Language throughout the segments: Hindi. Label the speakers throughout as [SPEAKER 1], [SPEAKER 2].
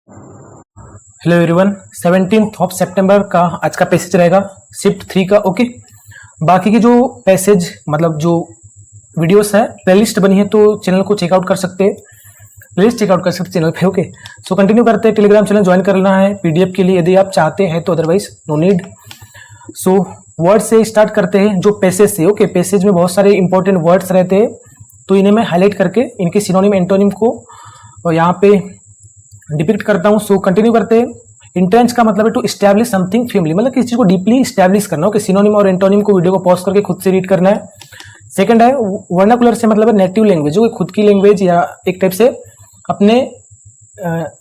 [SPEAKER 1] हेलो एवरीवन, 17 ऑफ सितंबर का आज का पैसेज रहेगा शिफ्ट 3 का। ओके, बाकी की जो पैसेज मतलब जो वीडियोस है प्लेलिस्ट बनी है तो चैनल को चेकआउट कर सकते हैं, प्लेलिस्ट चेकआउट कर सकते चैनल पे। ओके, सो कंटिन्यू करते हैं। टेलीग्राम चैनल ज्वाइन कर लेना है पीडीएफ के लिए यदि आप चाहते हैं तो, otherwise no need. So word से स्टार्ट करते हैं, जो पैसेज से। ओके, पैसेज में बहुत सारे इंपॉर्टेंट वर्ड्स रहते हैं तो इन्हें मैं हाईलाइट करके इनके सिनोनिम एंटोनिम को यहाँ पे डिपिक्ट करता हूं। सो कंटिन्यू करते हैं। इंट्रेंच का मतलब है टू एस्टैब्लिश समथिंग फर्मली, मतलब किसी चीज को डीपली एस्टैब्लिश करना। ओके, सिनोनिम और एंटोनिम को वीडियो को पॉज करके खुद से रीड करना है। सेकंड है वर्नाकुलर से मतलब है नेटिव लैंग्वेज, जो खुद की लैंग्वेज या एक टाइप से अपने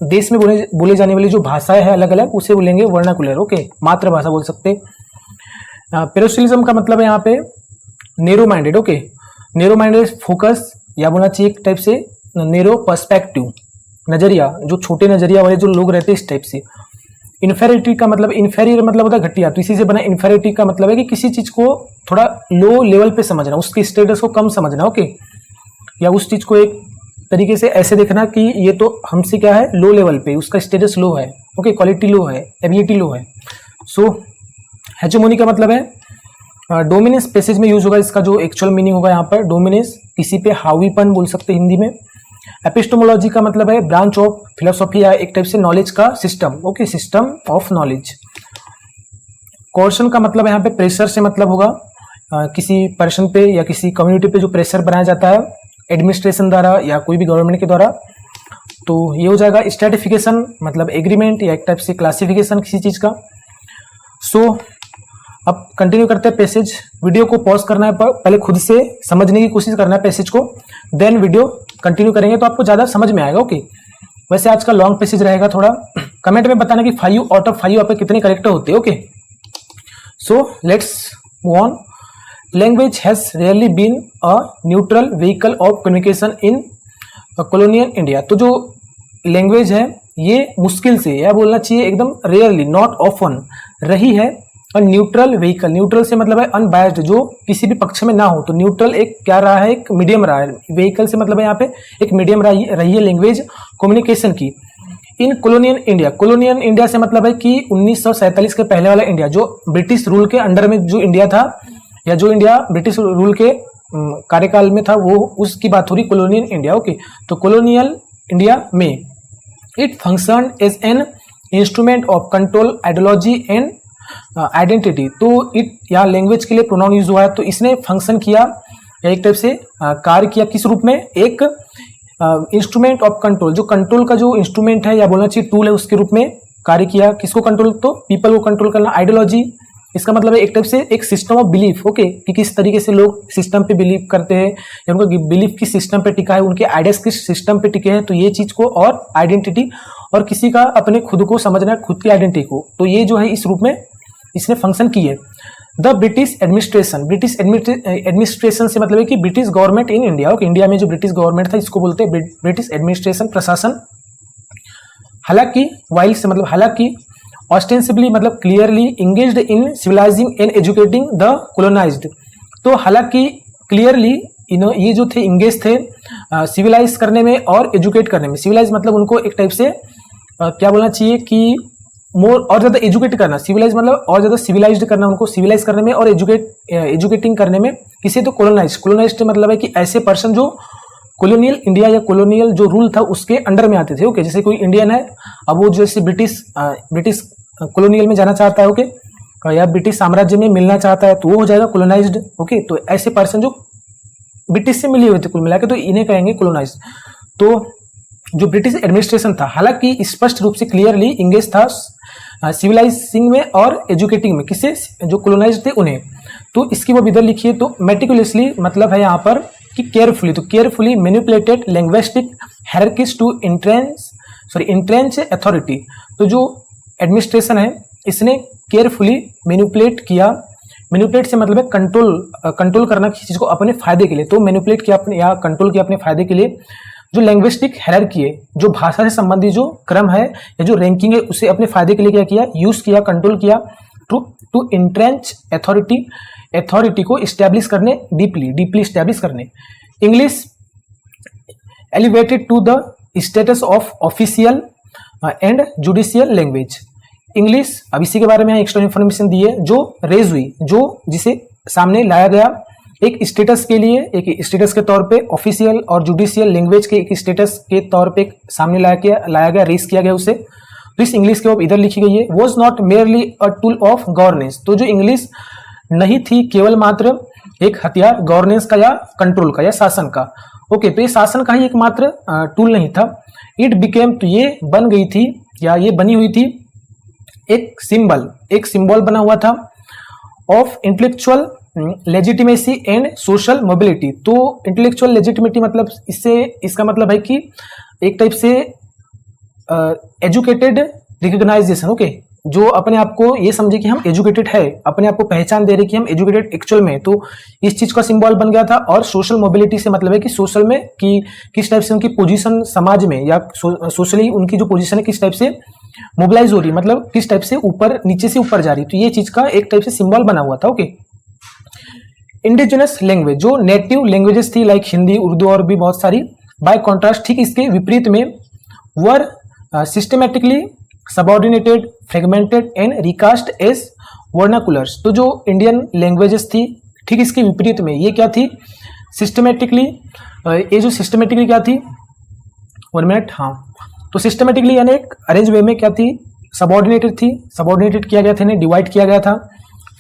[SPEAKER 1] देश में बोले जाने वाली जो भाषाएं है अलग अलग, उसे बोलेंगे वर्नाकुलर। ओके, मातृभाषा बोल सकते। पेरोसिलिज्म का मतलब है यहाँ पे narrow minded. Okay, narrow minded focus या बोलना चाहिए एक टाइप से नेरो पर्सपेक्टिव, नजरिया, जो छोटे नजरिया वाले जो लोग रहते हैं इस टाइप से। इन्फेरिटी का मतलब, इन्फेरियर मतलब होता है घटिया, तो इसी से बना इन्फेरिटी का मतलब है कि किसी चीज को थोड़ा लो लेवल पे समझना, उसके स्टेटस को कम समझना। ओके, या उस चीज को एक तरीके से ऐसे देखना कि ये तो हमसे क्या है, लो लेवल पे, उसका स्टेटस लो है। ओके, क्वालिटी लो है, एबिलिटी लो है। सो हेजेमोनी का मतलब है डोमिनेंस, पैसेज में यूज होगा। इसका जो एक्चुअल मीनिंग होगा यहाँ पर डोमिनेंस, किसी पे हावीपन बोल सकते हैं हिंदी में। एपिस्टेमोलॉजी का मतलब है ब्रांच ऑफ फिलोसॉफी या एक टाइप से नॉलेज का system. Okay, system of knowledge. Coercion का मतलब यहाँ पे प्रेशर से मतलब होगा किसी पर्सन पे या किसी कम्युनिटी पे जो प्रेशर बनाया जाता है एडमिनिस्ट्रेशन द्वारा या कोई भी गवर्नमेंट के द्वारा, तो ये हो जाएगा। स्ट्रेटिफिकेशन मतलब एग्रीमेंट या एक टाइप से क्लासिफिकेशन किसी चीज का। सो अब कंटिन्यू करते हैं पैसेज। वीडियो को पॉज करना है, पहले खुद से समझने की कोशिश करना है पैसेज को, देन वीडियो कंटिन्यू करेंगे तो आपको ज्यादा समझ में आएगा। ओके, वैसे आज का लॉन्ग पैसेज रहेगा थोड़ा। कमेंट में बताना कि 5 आउट ऑफ 5 आपके कितने करेक्ट होते हैं। Okay, so let's move on. Language has rarely been a neutral vehicle of communication in colonial India. तो जो लैंग्वेज है ये मुश्किल से, या बोलना चाहिए एकदम रेयरली, नॉट ऑफन, रही है और न्यूट्रल व्हीकल। न्यूट्रल से मतलब है अनबायस्ड, जो किसी भी पक्ष में ना हो। तो न्यूट्रल एक क्या रहा है, एक मीडियम रहा है। व्हीकल से मतलब है यहाँ पे एक मीडियम रही है लैंग्वेज कम्युनिकेशन की। इन कॉलोनियल इंडिया, कॉलोनियल इंडिया से मतलब है कि 1947 के पहले वाला इंडिया, जो ब्रिटिश रूल के अंडर में जो इंडिया था, या जो इंडिया ब्रिटिश रूल के कार्यकाल में था, वो उसकी बात हो रही कॉलोनियल इंडिया। ओके, तो कॉलोनियल इंडिया में it function as an instrument of control, ideology and identity. तो इट या लैंग्वेज के लिए प्रोनाउन यूज हुआ है, तो इसने फंक्शन किया या एक टाइप से कार्य किया किस रूप में, एक इंस्ट्रूमेंट ऑफ कंट्रोल, जो कंट्रोल का जो इंस्ट्रूमेंट है या बोलना चाहिए टूल है, उसके रूप में कार्य किया। किसको कंट्रोल, तो पीपल को कंट्रोल करना। आइडियोलॉजी, इसका मतलब है एक टाइप से एक सिस्टम ऑफ बिलीफ। ओके, कि किस तरीके से लोग सिस्टम पे बिलीव करते हैं या उनका बिलीफ किस सिस्टम पे टिका है, उनके आइडियाज किस सिस्टम पे टिके हैं, तो ये चीज को। और आइडेंटिटी, और किसी का अपने खुद को समझना, खुद की आइडेंटिटी को, तो ये जो है इस रूप में इसने फंक्शन की है। The British administration, British administration से मतलब है कि British government in India. Okay, India में जो ब्रिटिश गवर्नमेंट था इसको बोलते हैं ब्रिटिश एडमिनिस्ट्रेशन, प्रशासन। हालांकि वाइल से मतलब हालांकि, ऑस्टेंसिबली मतलब clearly, engaged in civilizing and educating the colonized. तो हालांकि क्लियरली ये जो थे इंगेज थे सिविलाइज करने में और एजुकेट करने में। सिविलाइज मतलब उनको एक टाइप से क्या बोलना चाहिए कि मोर और ज्यादा एजुकेट करना। सिविलाइज मतलब और ज्यादा सिविलाइज्ड करना, उनको सिविलाइज करने में और एजुकेटिंग करने में। किसी तो कोलोनाइज्ड मतलब है कि ऐसे पर्सन जो कॉलोनियल इंडिया या कॉलोनियल जो रूल था उसके अंडर में आते थे। ओके, जैसे कोई इंडियन है, अब वो जैसे ब्रिटिश कॉलोनियल में जाना चाहता है, ओके, या ब्रिटिश साम्राज्य में मिलना चाहता है, तो वो हो जाएगा कॉलोनाइज्ड। ओके, तो ऐसे पर्सन जो ब्रिटिश से मिले हुए थे कुल मिला के, तो इन्हें कहेंगे कॉलोनाइज्ड। तो जो ब्रिटिश एडमिनिस्ट्रेशन था हालांकि स्पष्ट रूप से क्लियरली इंगेज था सिविलाइजिंग में और एजुकेटिंग में, किसे, जो कॉलोनाइज्ड थे उन्हें। तो इसकी वो इधर लिखिए, तो मेटिकुलसली मतलब है यहाँ पर कि केयरफुली, तो carefully manipulated linguistic hierarchies to entrench authority. तो जो एडमिनिस्ट्रेशन है इसने केयरफुली मैनिपुलेट किया। मैनिपुलेट से मतलब है कंट्रोल करना किसी चीज को अपने फायदे के लिए। तो मैनिपुलेट किया अपने या कंट्रोल किया अपने फायदे के लिए। जो लैंग्विस्टिक हायरार्की है, जो भाषा से संबंधित जो क्रम है या जो रैंकिंग है, उसे अपने फायदे के लिए क्या किया, यूज किया, कंट्रोल किया। टू इंट्रेंच अथॉरिटी को इस्टेब्लिश करने, डीपली इस्टेब्लिश करने। English elevated to the status of official and judicial language. English, अब इसी के बारे में एक्स्ट्रा इन्फॉर्मेशन दी है, जो रेज हुई, जो जिसे सामने लाया गया एक स्टेटस के लिए, एक स्टेटस के तौर पे ऑफिशियल, और जुडिशियल लैंग्वेज के एक स्टेटस के तौर पे सामने लाया गया, रेस किया गया उसे। तो इस इंग्लिश के अब इधर लिखी गई है, was not merely a tool of governance. तो जो इंग्लिश नहीं थी केवल मात्र एक हथियार गवर्नेंस का या कंट्रोल का या शासन का। ओके, तो ये शासन का ही एकमात्र टूल नहीं था। इट बिकेम, तो ये बन गई थी या ये बनी हुई थी एक सिंबल बना हुआ था of intellectual legitimacy and social mobility. तो इंटेलेक्चुअल लेजिटिमिटी मतलब इसका मतलब है कि एक टाइप से एजुकेटेड रिकॉग्नाइजेशन। ओके, जो अपने आप को ये समझे कि हम एजुकेटेड है, अपने आप को पहचान दे रहे कि हम एजुकेटेड एक्चुअल में, तो इस चीज का सिंबल बन गया था। और सोशल मोबिलिटी से मतलब है कि सोशल में कि किस टाइप से उनकी पोजीशन समाज में या सोशली उनकी जो पोजीशन है किस टाइप से मोबिलाइज हो रही, मतलब किस टाइप से ऊपर, नीचे से ऊपर जा रही। तो ये चीज का एक टाइप से सिंबल बना हुआ था। ओके, इंडिजिनस लैंग्वेज, जो नेटिव लैंग्वेजेस थी लाइक हिंदी, उर्दू और भी बहुत सारी, बाय कॉन्ट्रास्ट ठीक इसके विपरीत में were systematically subordinated, fragmented and recast as vernaculars. तो जो इंडियन लैंग्वेजेस थी ठीक इसके विपरीत में ये क्या थी, सिस्टमेटिकली, ये जो सिस्टमेटिकली क्या थी, 1 मिनट, हाँ, तो सिस्टमेटिकली यानी एक अरेंज वे में क्या थी, सबऑर्डिनेटेड थी, सबऑर्डिनेटेड किया गया था, इन्हें डिवाइड किया गया था,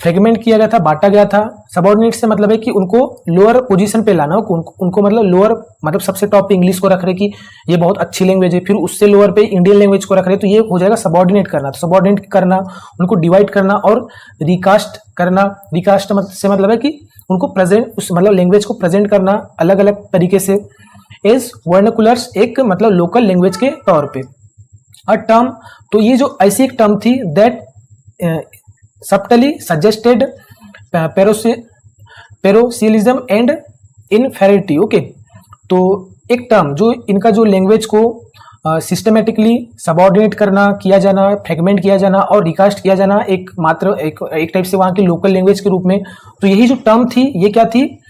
[SPEAKER 1] फ्रेगमेंट किया गया था, बांटा गया था। सबऑर्डिनेट से मतलब है कि उनको लोअर पोजीशन पे लाना, उनको मतलब लोअर, मतलब सबसे टॉप पे इंग्लिश को रख रहे कि ये बहुत अच्छी लैंग्वेज है, फिर उससे लोअर पे इंडियन लैंग्वेज को रख रहे, तो ये हो जाएगा सबऑर्डिनेट करना। तो सबऑर्डिनेट करना, उनको डिवाइड करना और रिकास्ट करना। रिकास्ट से मतलब है कि उनको प्रेजेंट, उस मतलब लैंग्वेज को प्रेजेंट करना अलग अलग तरीके से एज वर्नाकुलर्स, एक मतलब लोकल लैंग्वेज के तौर पे। अ टर्म, तो ये जो ऐसी एक टर्म थी दैट सबटली सजेस्टेड पेरोसिलिज्म एंड इनफेरिटी। ओके, तो एक टर्म जो इनका जो लैंग्वेज को सिस्टमेटिकली सबऑर्डिनेट करना, किया जाना, फ्रेगमेंट किया जाना और रिकास्ट किया जाना, एक टाइप से वहां की लोकल लैंग्वेज के रूप में। तो यही जो टर्म थी ये क्या थी,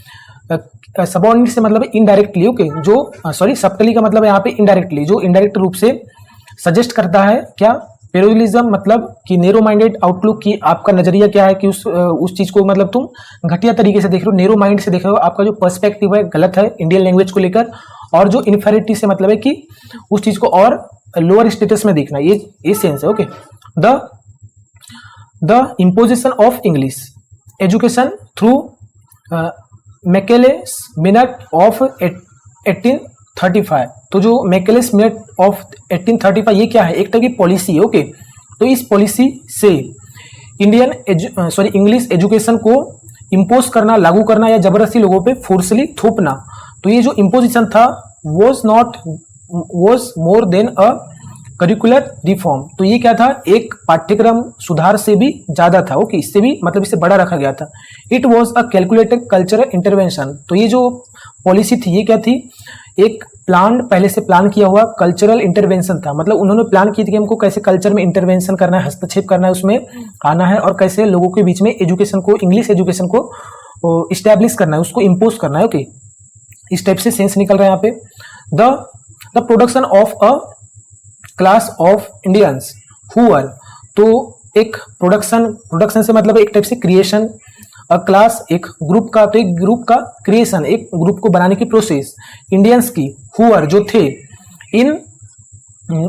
[SPEAKER 1] सबऑर्डिनेट से मतलब इनडायरेक्टली। ओके, जो सॉरी सबटली का मतलब यहाँ पे इनडायरेक्टली, जो इनडायरेक्ट रूप से सजेस्ट करता है क्या, पेरोलिज्म मतलब कि नेरो माइंडेड आउटलुक, की आपका नजरिया क्या है कि उस चीज को मतलब तुम घटिया तरीके से देख रहे हो, नेरो माइंड से देख रहे हो, आपका जो पर्सपेक्टिव है गलत है इंडियन लैंग्वेज को लेकर। और जो इन्फेरिटी से मतलब है कि उस चीज को और लोअर स्टेटस में देखना, ये सेंस है। Okay, the imposition of English education through Macaulay's minute of 1835। तो जो मैकेलेस मिनट ऑफ 1835 ये क्या है, एक तरह की पॉलिसी है। ओके, तो इस पॉलिसी से इंग्लिश एजुकेशन को इम्पोज करना, लागू करना या जबरदस्ती लोगों पे फोर्सली थोपना। तो ये जो इम्पोजिशन था was more than a curricular reform. तो ये क्या था, एक पाठ्यक्रम सुधार से भी ज्यादा था। ओके, इससे भी मतलब इसे बड़ा रखा गया था। It was a calculated cultural intervention. तो ये जो पॉलिसी थी ये क्या थी, एक पहले से प्लान किया हुआ कल्चरल इंटरवेंशन था। मतलब उन्होंने प्लान की थी कि हमको कैसे कल्चर में इंटरवेंशन करना है, हस्तक्षेप करना है, उसमें आना है, और कैसे लोगों के बीच में एजुकेशन को, इंग्लिश एजुकेशन को इस्टेब्लिश करना है, उसको इम्पोज करना है। ओके, इस टाइप से सेंस निकल रहा है यहाँ पे। The production of a class of Indians who are, तो एक प्रोडक्शन से मतलब एक टाइप से क्रिएशन, अ क्लास एक ग्रुप का, तो एक ग्रुप का क्रिएशन, एक ग्रुप को बनाने की प्रोसेस, इंडियंस की, हु आर जो थे, इन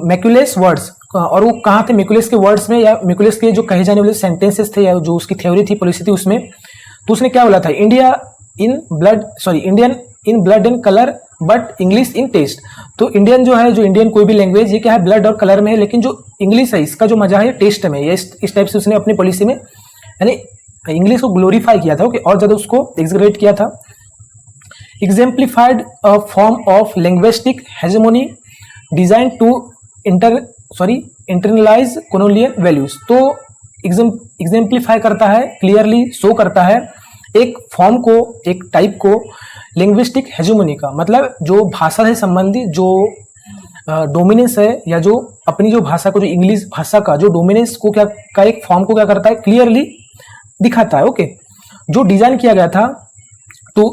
[SPEAKER 1] मैक्यूलेस वर्ड्स, और वो कहाँ थे, मैक्यूलेस के वर्ड्स में या मैक्यूलेस के जो कहे जाने वाले सेंटेंसेस थे या जो उसकी थ्योरी थी, पॉलिसी थी उसमें। तो उसने क्या बोला था, Indian in blood and colour but English in taste. तो इंडियन जो है, जो इंडियन कोई भी लैंग्वेज, ये क्या है, ब्लड और कलर में है, लेकिन जो इंग्लिश है इसका जो मजा है टेस्ट में। ये इस टाइप से उसने अपनी पॉलिसी में यानी इंग्लिश को ग्लोरीफाई किया था। ओके, और ज्यादा उसको एक्सग्रेट किया था। Exemplified a form of linguistic hegemony design to internalize colonial values. तो एग्जेम्प्लीफाई करता है, क्लियरली शो करता है एक फॉर्म को, एक टाइप को, लिंग्विस्टिक हेजेमोनी का मतलब जो भाषा से संबंधित जो डोमिनेंस है, या जो अपनी जो भाषा को, जो इंग्लिश भाषा का जो डोमिनेंस को क्या का एक फॉर्म को क्या करता है, क्लियरली दिखाता है। ओके, जो डिजाइन किया गया था टू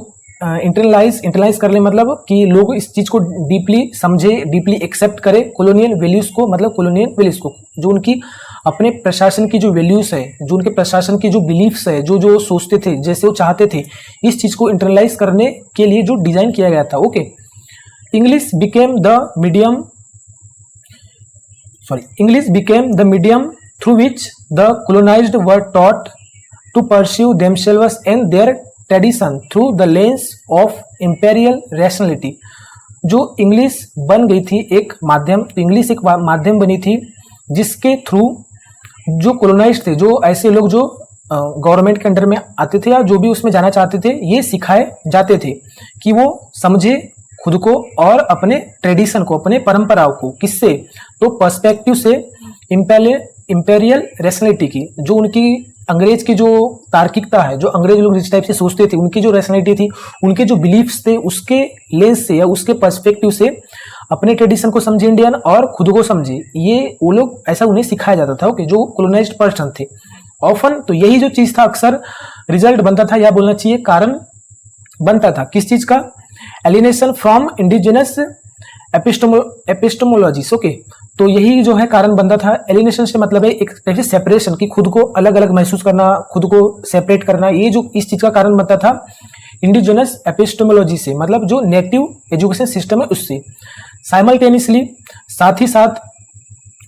[SPEAKER 1] इंटरनलाइज कर ले, मतलब कि लोग इस चीज को डीपली समझे, डीपली एक्सेप्ट करे कॉलोनियल वैल्यूज को, मतलब कॉलोनियल वैल्यूज को, जो उनकी अपने प्रशासन की जो वैल्यूज है, जो उनके प्रशासन की जो बिलीफ्स है, जो जो सोचते थे, जैसे वो चाहते थे, इस चीज को इंटरनलाइज करने के लिए जो डिजाइन किया गया था। Okay, English became the medium through which the colonized were taught to pursue themselves and their tradition through the lens of imperial rationality। जो इंग्लिश बन गई थी एक माध्यम, तो इंग्लिश एक माध्यम बनी थी जिसके थ्रू जो कोलोनाइज्ड थे, जो ऐसे लोग जो गवर्नमेंट के अंडर में आते थे या जो भी उसमें जाना चाहते थे, ये सिखाए जाते थे कि वो समझे खुद को और अपने ट्रेडिशन को, अपने परंपराओं को, किससे, तो पर्सपेक्टिव से इंपेरियल रैशनैलिटी की, जो उनकी अंग्रेज की जो तार्किकता है, जो अंग्रेज लोग जिस टाइप से सोचते थे, उनकी जो रैशनैलिटी थी, उनके जो बिलीफ्स थे, उसके लेंस से या उसके पर्सपेक्टिव से अपने ट्रेडिशन को समझे इंडियन और खुद को समझे, ये वो लोग ऐसा उन्हें सिखाया जाता था। ओके, जो कोलोनाइज्ड पर्सन थे ऑफन, तो यही जो चीज था अक्सर रिजल्ट बनता था, या बोलना चाहिए कारण बनता था, किस चीज का, एलिनेशन फ्रॉम इंडिजिनस एपिस्टोमोलॉजीज। ओके, तो यही जो है कारण बनता था। एलिनेशन से मतलब है एक टाइप से सेपरेशन, की खुद को अलग अलग महसूस करना, खुद को सेपरेट करना, ये जो इस चीज का कारण बनता था इंडिजिनस एपिस्टोमोलॉजी से, मतलब जो नेटिव एजुकेशन सिस्टम है उससे। साइमल्टेनियसली, साथ ही साथ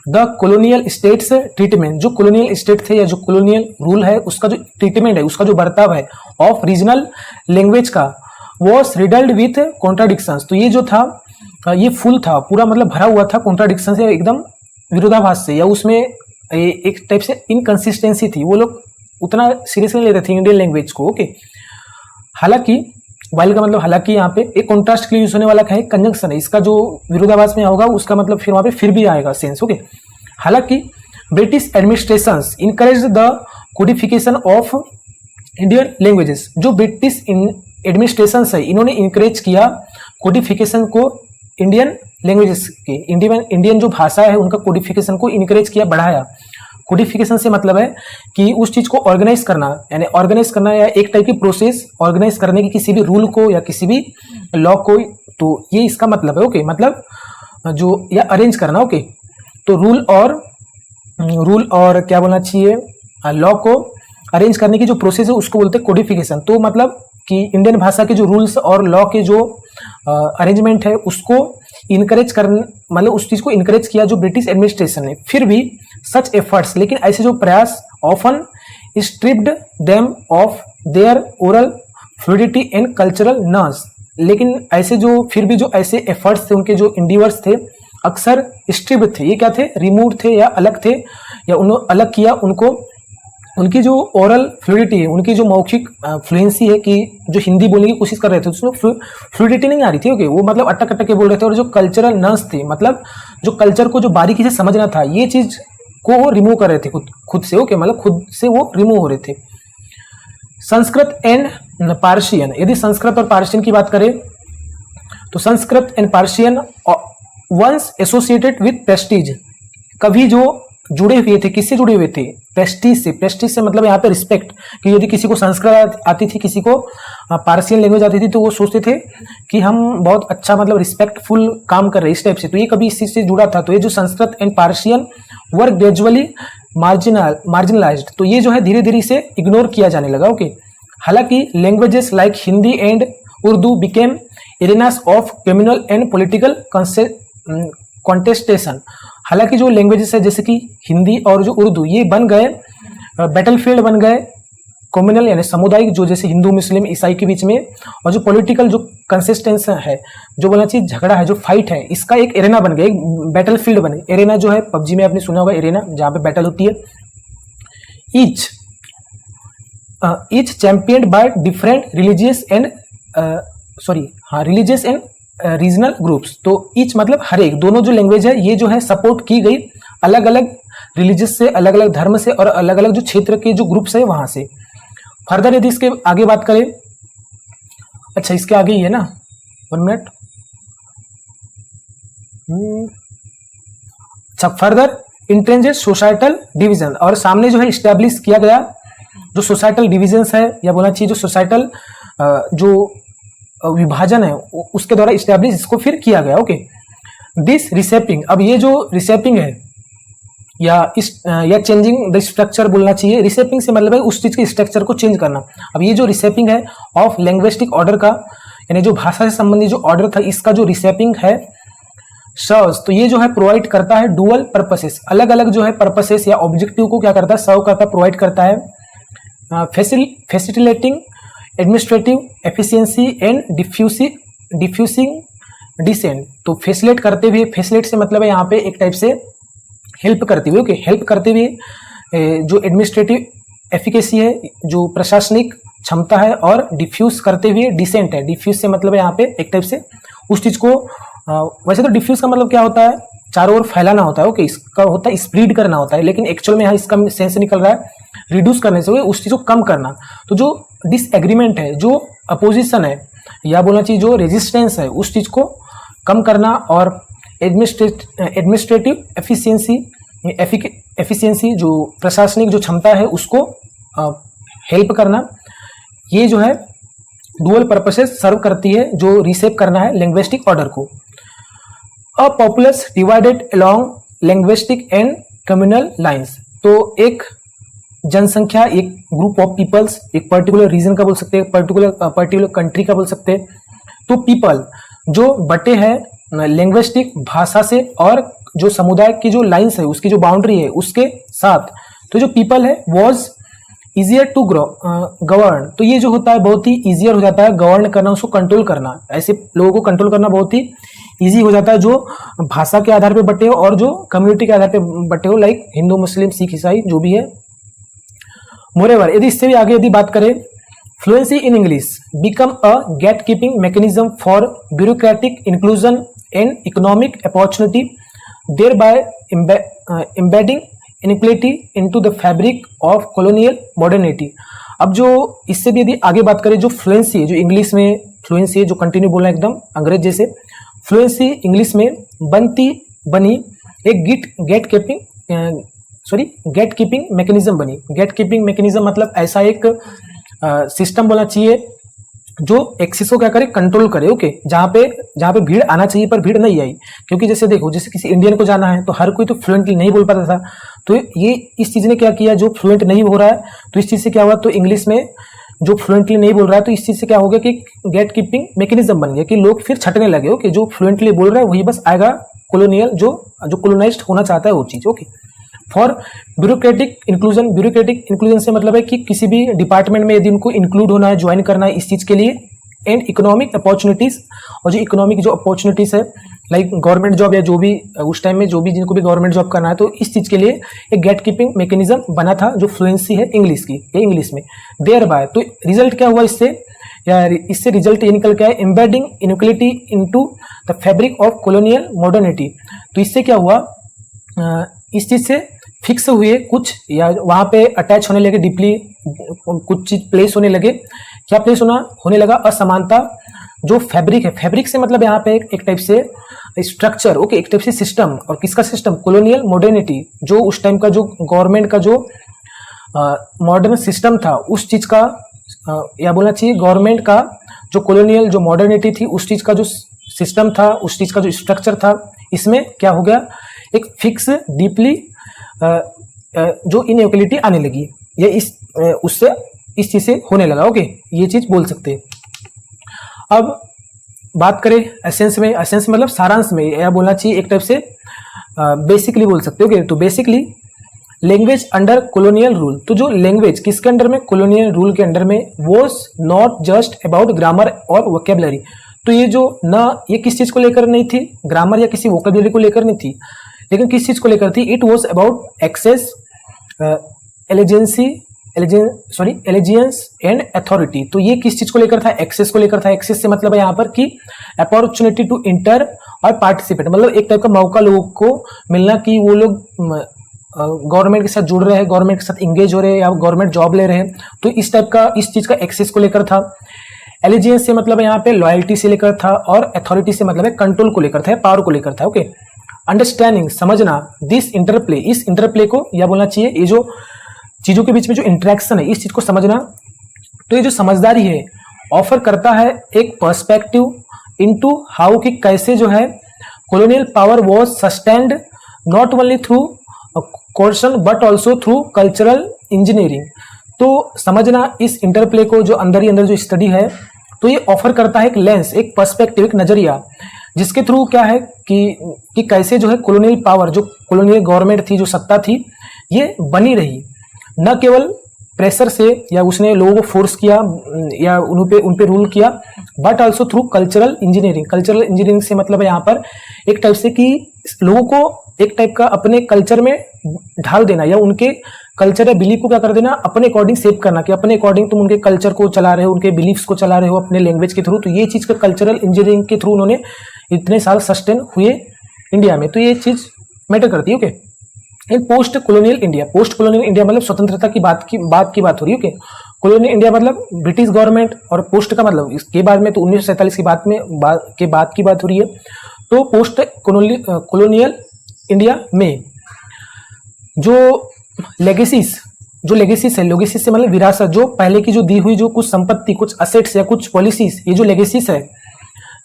[SPEAKER 1] द कॉलोनियल स्टेट्स ट्रीटमेंट, जो कॉलोनियल स्टेट थे या जो कॉलोनियल रूल है, उसका जो ट्रीटमेंट है, उसका जो बर्ताव है ऑफ रीजनल लैंग्वेज का, वॉज रिडल्ड विथ कॉन्ट्राडिक्शंस। तो ये जो था, ये फुल था, पूरा मतलब भरा हुआ था कॉन्ट्राडिक्शन से, एकदम विरोधाभास से, या उसमें एक टाइप से इनकंसिस्टेंसी थी, वो लोग उतना सीरियसली नहीं लेते थे इंडियन लैंग्वेज को। ओके, हालांकि वाइल का मतलब हालांकि, यहाँ पे एक कॉन्ट्रास्ट के लिए यूज होने वाला है कंजंक्शन है, इसका जो विरोधाभास में होगा उसका मतलब फिर वहां पे फिर भी आएगा सेंस। ओके, हालांकि British administrations encourage the codification of Indian languages, जो ब्रिटिश एडमिनिस्ट्रेशन है, इन्होंने इंकरेज किया कोडिफिकेशन को इंडियन लैंग्वेजेस के, इंडियन जो भाषा है उनका कोडिफिकेशन को इंकरेज किया, बढ़ाया। कोडिफिकेशन से मतलब है कि उस चीज को ऑर्गेनाइज करना, यानी ऑर्गेनाइज करना या एक टाइप की प्रोसेस ऑर्गेनाइज करने की, किसी भी रूल को या किसी भी लॉ को, तो ये इसका मतलब है। ओके, मतलब जो या अरेंज करना। ओके, तो रूल और क्या बोलना चाहिए, लॉ को अरेंज करने की जो प्रोसेस है उसको बोलते हैं कोडिफिकेशन। तो मतलब कि इंडियन भाषा के जो रूल्स और लॉ के जो अरेंजमेंट है उसको इनकरेज करने, मतलब उस चीज को इनकरेज किया जो ब्रिटिश एडमिनिस्ट्रेशन ने। फिर भी सच एफर्ट्स, लेकिन ऐसे जो प्रयास often stripped them of their oral fluidity and cultural nurse, लेकिन ऐसे जो फिर भी जो ऐसे एफर्ट्स थे, उनके जो इंडिवर्स थे, अक्सर स्ट्रिप्ड थे, ये क्या थे, रिमूव थे या अलग थे, या उन्होंने अलग किया उनको, उनकी जो ओरल फ्लूइडिटी है, उनकी जो मौखिक फ्लुएंसी है, कि जो हिंदी बोलने की कोशिश कर रहे थे उसमें फ्लूइडिटी नहीं आ रही थी। ओके, वो मतलब अटक अटक के बोल रहे थे, और जो कल्चरल नर्स थे, मतलब जो कल्चर को जो बारीकी से समझना था, ये चीज को वो रिमूव कर रहे थे खुद से। ओके, मतलब खुद से वो रिमूव हो रहे थे। संस्कृत एंड पार्शियन, यदि संस्कृत और पार्शियन की बात करें तो Sanskrit and Persian once associated with prestige, कभी जो जुड़े हुए थे, किससे जुड़े हुए थे, प्रेस्टीज से। प्रेस्टीज से मतलब यहाँ पे रिस्पेक्ट, कि यदि किसी को संस्कृत आती थी, किसी को पार्शियन लैंग्वेज आती थी, तो वो सोचते थे कि हम बहुत अच्छा मतलब रिस्पेक्टफुल काम कर रहे हैं, इस टाइप से। तो ये कभी इस चीज से जुड़ा था। तो ये जो Sanskrit and Persian were gradually marginalised, तो ये जो है धीरे धीरे इसे इग्नोर किया जाने लगा। ओके, हालांकि languages like Hindi and Urdu became arenas of communal and political contestation, हालांकि जो लैंग्वेजेस है जैसे कि हिंदी और जो उर्दू, ये बन गए बैटलफील्ड बन गए कम्युनल यानी सामुदायिक, जो जैसे हिंदू मुस्लिम ईसाई के बीच में, और जो पॉलिटिकल जो कंसिस्टेंस है, जो बोलना चाहिए झगड़ा है, जो फाइट है, इसका एक एरेना बन गया, एक बैटलफील्ड बन गया। एरेना जो है पबजी में आपने सुना होगा, एरेना जहां पे बैटल होती है। Each champion by different religious and regional groups, तो ईच मतलब हर एक, दोनों जो लैंग्वेज है ये जो है सपोर्ट की गई अलग अलग रिलीजियस से, अलग अलग धर्म से, और अलग अलग जो क्षेत्र के जो ग्रुप्स है वहां से। फर्दर यदि इसके आगे बात करें, अच्छा इसके आगे ही है ना, 1 मिनट। अच्छा, फर्दर इंट्रेंजेड सोसाइटल डिवीजन, और सामने जो है इस्टेब्लिश किया गया जो सोसाइटल डिविजन्स है, या बोलना चाहिए जो सोसाइटल जो विभाजन है उसके द्वारा इस्टेब्लिश इसको फिर किया गया। ओके, दिस रिसेपिंग, अब ये जो रिसेपिंग है या चेंजिंग द स्ट्रक्चर बोलना चाहिए। रिसेपिंग से मतलब है उस चीज के स्ट्रक्चर को चेंज करना। अब ये जो रिसेपिंग है ऑफ लैंग्विस्टिक ऑर्डर का, यानी जो भाषा से संबंधित जो ऑर्डर था, इसका जो रिसेपिंग है सर्व्स, तो ये जो है प्रोवाइड करता है डुअल पर्पसेस, अलग अलग जो है पर्पसेस या ऑब्जेक्टिव को क्या करता है, सर्व करता है, प्रोवाइड करता है। Facilitating administrative efficiency and diffusing dissent, तो फैसिलिटेट करते हुए, फैसिलिटेट से मतलब है यहाँ पे एक टाइप से हेल्प करते हुए। ओके, हेल्प करते हुए जो एडमिनिस्ट्रेटिव एफिकेसी है, जो प्रशासनिक क्षमता है, और डिफ्यूज करते हुए डिसेंट है। डिफ्यूज से मतलब है यहाँ पे एक टाइप से उस चीज को वैसे तो डिफ्यूज का मतलब क्या होता है, चारों ओर फैलाना होता है। ओके, इसका होता है स्प्रेड करना होता है, लेकिन एक्चुअल में यहाँ इसका सेंस निकल रहा है रिड्यूस करने से, उस चीज को कम करना। तो जो डिसएग्रीमेंट है, जो अपोजिशन है, या बोलना चाहिए जो रेजिस्टेंस है, उस चीज को कम करना, और एडमिनिस्ट्रेटिव एफिशिएंसी जो प्रशासनिक जो क्षमता है उसको हेल्प करना, ये जो है डुअल पर्पसेस सर्व करती है, जो रिसेप करना है लिंग्विस्टिक ऑर्डर को। A populace divided along linguistic and communal lines, तो एक जनसंख्या, एक ग्रुप ऑफ पीपल्स, एक पर्टिकुलर रीजन का बोल सकते हैं, पर्टिकुलर कंट्री का बोल सकते हैं। तो पीपल जो बटे हैं लिंग्विस्टिक भाषा से, और जो समुदाय की जो लाइंस है, उसकी जो बाउंड्री है उसके साथ, तो जो पीपल है वॉज इजियर टू गवर्न, तो ये जो होता है बहुत ही इजियर हो जाता है गवर्न करना, उसको कंट्रोल करना। ऐसे लोगों को कंट्रोल करना बहुत ही इजी हो जाता है जो भाषा के आधार पे बटे हो और जो कम्युनिटी के आधार पे बटे हो, लाइक हिंदू, मुस्लिम, सिख, ईसाई जो भी है। मोरेवर, यदि इससे भी आगे यदि बात करें, fluency in English become a gatekeeping mechanism for bureaucratic inclusion and economic opportunity, thereby embedding inequality into the fabric of colonial modernity. अब जो इससे भी यदि आगे बात करें, जो फ्लुएंसी है, जो इंग्लिश में फ्लुएंसी है, जो कंटिन्यू बोलना एकदम अंग्रेज जैसे, फ्लुएंसी इंग्लिश में बनी एक गेट कीपिंग मैकेनिज्म बनी। गेट कीपिंग मैकेनिज्म मतलब ऐसा एक सिस्टम बोलना चाहिए जो एक्सेस को क्या करे, कंट्रोल करे। ओके, जहां पे भीड़ आना चाहिए पर भीड़ नहीं आई, क्योंकि जैसे देखो, जैसे किसी इंडियन को जाना है तो हर कोई तो फ्लुएंटली नहीं बोल पाता था, तो ये इस चीज ने क्या किया, जो फ्लुएंट नहीं हो रहा है तो इस चीज से क्या हुआ, तो इंग्लिश में जो फ्लुएंटली नहीं बोल रहा है तो इस चीज से क्या हो गया कि गेट कीपिंग मैकेनिज्म बन गया, कि लोग फिर छटने लगे। ओके, जो फ्लुएंटली बोल रहा है वही बस आएगा, कॉलोनियल जो कॉलोनाइज्ड होना चाहता है वो चीज। ओके, फॉर ब्यूरोक्रेटिक इंक्लूजन से मतलब है कि किसी भी डिपार्टमेंट में यदि उनको इंक्लूड होना है, ज्वाइन करना है इस चीज के लिए, एंड इकोनॉमिक अपॉर्चुनिटीज, और जो इकोनॉमिक जो अपॉर्चुनिटीज है, लाइक गवर्नमेंट जॉब या जो भी उस टाइम में जो भी जिनको भी गवर्नमेंट जॉब करना है, तो इस चीज के लिए एक गेट कीपिंग मैकेनिज्म बना था, जो फ्लुएंसी है इंग्लिश की, ये इंग्लिश में। देयर बाय, तो रिजल्ट क्या हुआ इससे रिजल्ट ये निकल के आया, embedding inequality into the fabric of colonial modernity. तो इससे क्या हुआ, इस चीज से फिक्स हुए कुछ, या वहां पे अटैच होने लगे डीपली कुछ चीज प्लेस होने लगे। क्या प्लेस होने लगा, असमानता जो फैब्रिक है, फैब्रिक से मतलब यहाँ पे एक टाइप से स्ट्रक्चर। ओके, एक टाइप से सिस्टम, और किसका सिस्टम, कॉलोनियल मॉडर्निटी, जो उस टाइम का जो गवर्नमेंट का जो मॉडर्न सिस्टम था, उस चीज का या बोलना चाहिए गवर्नमेंट का जो कॉलोनियल जो मॉडर्निटी थी, उस चीज का जो सिस्टम था, उस चीज का जो स्ट्रक्चर था, इसमें क्या हो गया, एक फिक्स डीपली जो इनइक्वालिटी आने लगी, ये उससे इस चीज से होने लगा। ओके, ये चीज बोल सकते हैं। अब बात करें एसेंस में, एसेंस मतलब सारांश में, या बोलना चाहिए एक टाइप से बेसिकली बोल सकते हो। ओके, तो basically language under colonial rule, तो जो लैंग्वेज किसके अंडर में, कॉलोनियल रूल के अंडर में, was not just about grammar और वोकेबलरी। तो ये जो ना, ये किस चीज को लेकर नहीं थी, ग्रामर या किसी वोकेबलरी को लेकर नहीं थी, लेकिन किस चीज को लेकर थी, it was about access, allegiance and authority. तो ये किस चीज को लेकर था, एक्सेस को लेकर था। एक्सेस से मतलब है यहाँ पर कि अपॉर्चुनिटी टू इंटर और पार्टिसिपेट, मतलब एक टाइप का मौका लोगों को मिलना कि वो लोग गवर्नमेंट के साथ जुड़ रहे हैं, गवर्नमेंट के साथ इंगेज हो रहे हैं, या गवर्नमेंट जॉब ले रहे हैं, तो इस टाइप का, इस चीज का एक्सेस को लेकर था। एलिजियंस से मतलब यहाँ पे लॉयल्टी से लेकर था, और अथॉरिटी से मतलब है कंट्रोल को लेकर था, पावर को लेकर था। ओके, अंडरस्टैंडिंग समझना, दिस इंटरप्ले, इस इंटरप्ले को या बोलना चाहिए ये जो चीजों के बीच में जो इंटरेक्शन है, इस चीज को समझना। तो ये जो समझदारी है ऑफर करता है एक पर्सपेक्टिव इनटू हाउ कि कैसे जो है colonial power was sustained not only through कोर्सन but also through cultural engineering. तो समझना इस इंटरप्ले को, जो अंदर ही अंदर जो स्टडी है, तो ये ऑफर करता है एक लेंस, एक पर्सपेक्टिव, एक नजरिया, जिसके थ्रू क्या है कि कैसे जो है कॉलोनियल पावर, जो कॉलोनियल गवर्नमेंट थी, जो सत्ता थी, ये बनी रही, न केवल प्रेशर से या उसने लोगों को फोर्स किया या उन पे रूल किया, but also through cultural engineering. Cultural engineering से मतलब है यहाँ पर एक टाइप से कि लोगों को एक टाइप का अपने कल्चर में ढाल देना, या उनके कल्चर या बिलीफ को क्या कर देना, अपने अकॉर्डिंग शेप करना, कि अपने अकॉर्डिंग तुम उनके कल्चर को चला रहे हो, उनके बिलीफ्स को चला रहे हो अपने लैंग्वेज के थ्रू। तो ये चीज का कल्चरल इंजीनियरिंग के थ्रू उन्होंने इतने साल सस्टेन हुए इंडिया में, तो ये चीज मैटर करती है। Okay, in post colonial India, post colonial India मतलब स्वतंत्रता की बात हो रही है। ओके, कॉलोनियल इंडिया मतलब ब्रिटिश गवर्नमेंट, और पोस्ट का मतलब इसके बाद में तो 1947 की बात हो रही है। तो पोस्ट कॉलोनियल इंडिया में जो लेगेसीज है, लेगेसीज से मतलब विरासत, जो पहले की जो दी हुई जो कुछ संपत्ति, कुछ असेट्स या कुछ पॉलिसीज, ये जो लेगेसीज है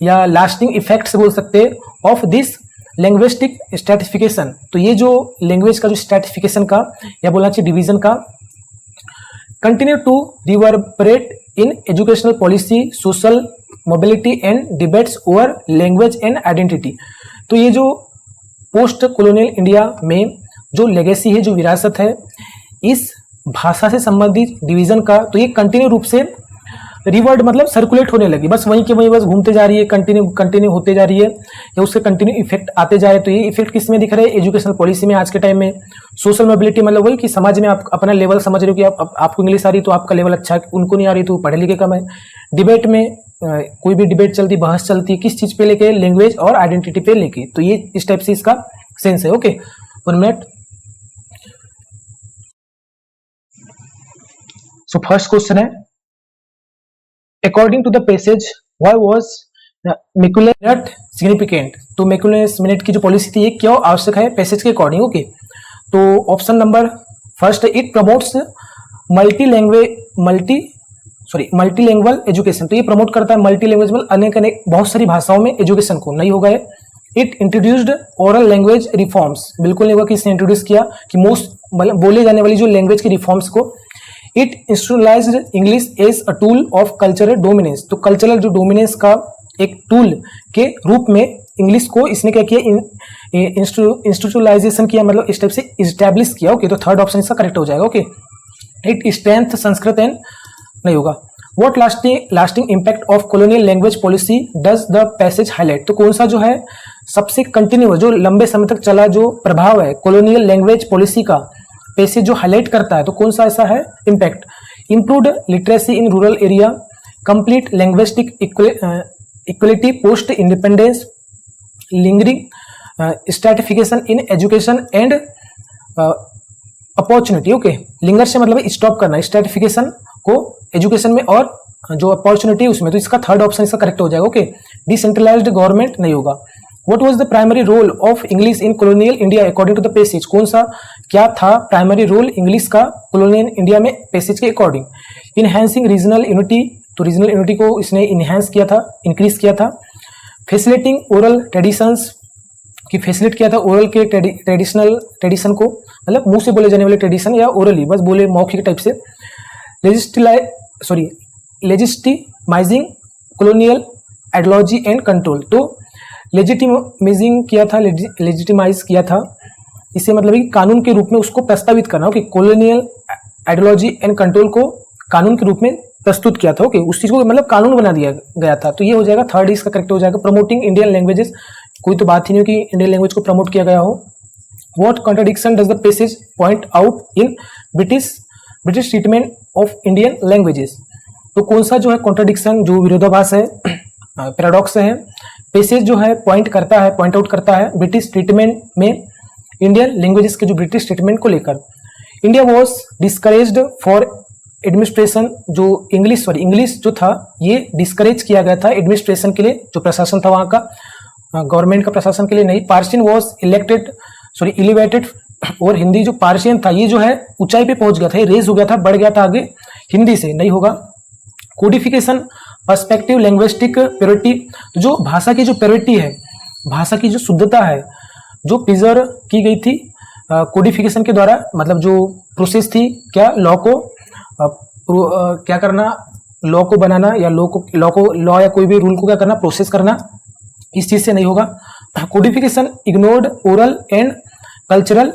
[SPEAKER 1] या लास्टिंग इफेक्ट्स बोल सकते हैं ऑफ दिस लैंग्विस्टिक स्ट्रैटिफिकेशन। तो ये जो लैंग्वेज का जो स्ट्रैटिफिकेशन का या बोलना चाहिए डिवीजन का, continue to reverberate in educational policy, social mobility and debates over language and identity. तो ये जो पोस्ट कॉलोनियल इंडिया में जो लेगेसी है, जो विरासत है इस भाषा से संबंधित डिवीजन का, तो ये कंटिन्यू रूप से रिवर्ड मतलब सर्कुलेट होने लगी, बस वहीं के वहीं बस घूमते जा रही है, कंटिन्यू होते जा रही है, या उससे कंटिन्यू इफेक्ट आते जा रहे हैं। तो ये इफेक्ट किस में दिख रहे हैं? एजुकेशनल पॉलिसी में आज के टाइम में। सोशल मोबिलिटी मतलब वही कि समाज में आप अपना लेवल समझ रहे हो कि आपको इंग्लिश आ रही तो आपका लेवल अच्छा है, उनको नहीं आ रही तो पढ़े लिखे कम है। डिबेट में कोई भी डिबेट चलती, बहस चलती है, किस चीज पे लेके? लैंग्वेज और आइडेंटिटी पे लेके। तो ये इस टाइप से इसका सेंस है। ओके, 1 मिनट। सो फर्स्ट क्वेश्चन है, according to the passage why was Macaulay's minute significant. तो मैक्यूलेस मिनट की जो पॉलिसी थी ये क्यों आवश्यक है पैसेज के अकॉर्डिंग? ओके, तो option number first, it promotes multilanguage education. तो ये प्रमोट करता है मल्टी लैंग्वेज मतलब अनेक बहुत सारी भाषाओं में एजुकेशन को। नहीं होगा ये। It introduced oral language reforms, बिल्कुल नहीं होगा कि इसने इंट्रोड्यूस किया कि मोस्ट मतलब बोले जाने वाली जो लैंग्वेज की रिफॉर्म्स को। It institutionalised English as a tool of cultural dominance. तो कल्चरल जो डोमिनेंस का एक टूल के रूप में इंग्लिश को इसने क्या किया? इंस्टीट्यूशनलाइजेशन किया, मतलब इस टाइप से इस्टेब्लिश किया। ओके, तो थर्ड ऑप्शन इसका करेक्ट हो जाएगा। Okay, it strength Sanskrit and नहीं होगा। What lasting impact of colonial language policy does the passage highlight. तो कौन सा जो है सबसे कंटिन्यू जो लंबे समय तक चला जो प्रभाव है कॉलोनियल लैंग्वेज पॉलिसी का पैसेज जो हाईलाइट करता है, तो कौन सा ऐसा है impact? Improved literacy in rural area, complete linguistic equality post independence, lingering stratification in education and opportunity. Okay, linger से मतलब स्टॉप करना स्ट्रैटिफिकेशन को एजुकेशन में और जो अपॉर्चुनिटी उसमें। तो इसका थर्ड ऑप्शन इसका करेक्ट हो जाएगा। ओके, डिसेंट्रलाइज्ड गवर्नमेंट नहीं होगा। What was the primary role of English in colonial India according to the passage. कौन सा क्या था प्राइमरी रोल इंग्लिश का कॉलोनियल इंडिया में पैसेज के अकॉर्डिंग? इनहैंसिंग रीजनल यूनिटी, तो रीजनल यूनिटी को इसने इनहैंस किया था, इंक्रीज किया था। फैसिलिटिंग ओरल ट्रेडिशंस, कि फैसिलिट किया था ओरल के ट्रेडिशन को, मतलब मुंह से बोले जाने वाले ट्रेडिशन या ओरली बस बोले मौखिक टाइप से। लेजिस्टिमाइजिंग कॉलोनियल आइडियोलॉजी एंड कंट्रोल, तो लेजिटिमाइजिंग किया था, लेजिटिमाइज किया था, इसे मतलब कि कानून के रूप में उसको प्रस्तावित करना। Okay, colonial ideology and control को कानून के रूप में प्रस्तुत किया था। ओके, उस चीज को मतलब कानून बना दिया गया था। तो ये हो जाएगा थर्ड, इसका करेक्ट हो जाएगा। प्रमोटिंग इंडियन लैंग्वेजेस, कोई तो बात ही नहीं हो कि इंडियन लैंग्वेज को प्रमोट किया गया हो। What contradiction does the passage point out in British treatment of Indian languages. तो कौन सा जो है कॉन्ट्रडिक्शन, जो विरोधाभास है, पैराडॉक्स है, पैसेज जो है पॉइंट आउट करता है ब्रिटिश ट्रीटमेंट में इंडियन लैंग्वेजेस के जो ब्रिटिश ट्रीटमेंट को लेकर। India was discouraged for administration, जो इंग्लिश जो था ये डिस्करेज किया गया था एडमिनिस्ट्रेशन के लिए, जो प्रशासन था वहां का, गवर्नमेंट का प्रशासन के लिए नहीं। पार्शियन वॉज एलिवेटेड, और हिंदी जो पार्शियन था ये जो है ऊंचाई पे पहुंच गया था, ये रेज हो गया था, बढ़ गया था आगे हिंदी से। नहीं होगा। कोडिफिकेशन पर्सपेक्टिव लैंग्विस्टिक प्योरिटी, जो भाषा की जो प्योरिटी है, भाषा की जो शुद्धता है, जो प्रिजर्व की गई थी कोडिफिकेशन के द्वारा, मतलब जो प्रोसेस थी क्या, लॉ को क्या करना, लॉ को बनाना या लॉ या कोई भी रूल को क्या करना, प्रोसेस करना, इस चीज से नहीं होगा। Codification ignored oral and cultural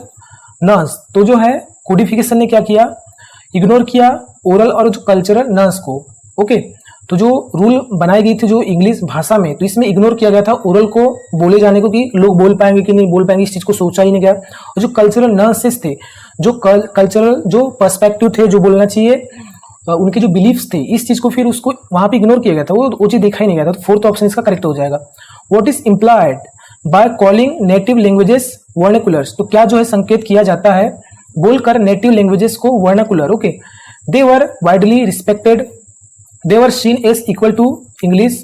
[SPEAKER 1] norms, तो जो है कोडिफिकेशन ने क्या किया, इग्नोर किया ओरल और जो कल्चरल नॉर्म्स को। ओके, तो जो रूल बनाई गई थी जो इंग्लिश भाषा में, तो इसमें इग्नोर किया गया था ओरल को बोले जाने को, कि लोग बोल पाएंगे कि नहीं बोल पाएंगे, इस चीज को सोचा ही नहीं गया। और जो कल्चरल नॉर्म्स थे, जो कल्चरल जो पर्सपेक्टिव थे, जो बोलना चाहिए, उनके जो बिलीफ्स थे, इस चीज को फिर उसको वहां पे इग्नोर किया गया था, वो चीज देखा ही नहीं गया था। तो फोर्थ ऑप्शन इसका करेक्ट हो जाएगा। What is implied by calling native languages vernaculars, तो क्या जो है संकेत किया जाता है बोलकर नेटिव लैंग्वेजेस को vernacular. Okay, they were widely respected, they were seen as equal to English,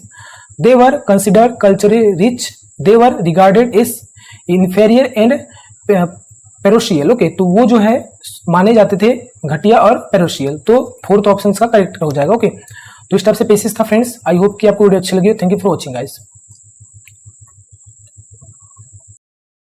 [SPEAKER 1] they were considered culturally rich, they were regarded as inferior and parochial। Okay, तो वो जो है माने जाते थे घटिया और पेरोशियल, तो फोर्थ ऑप्शन का करेक्ट हो जाएगा। ओके, तो इस टाइप से पेसेस था फ्रेंड्स। आई होप कि आपको वीडियो अच्छी लगी। Thank you for watching guys.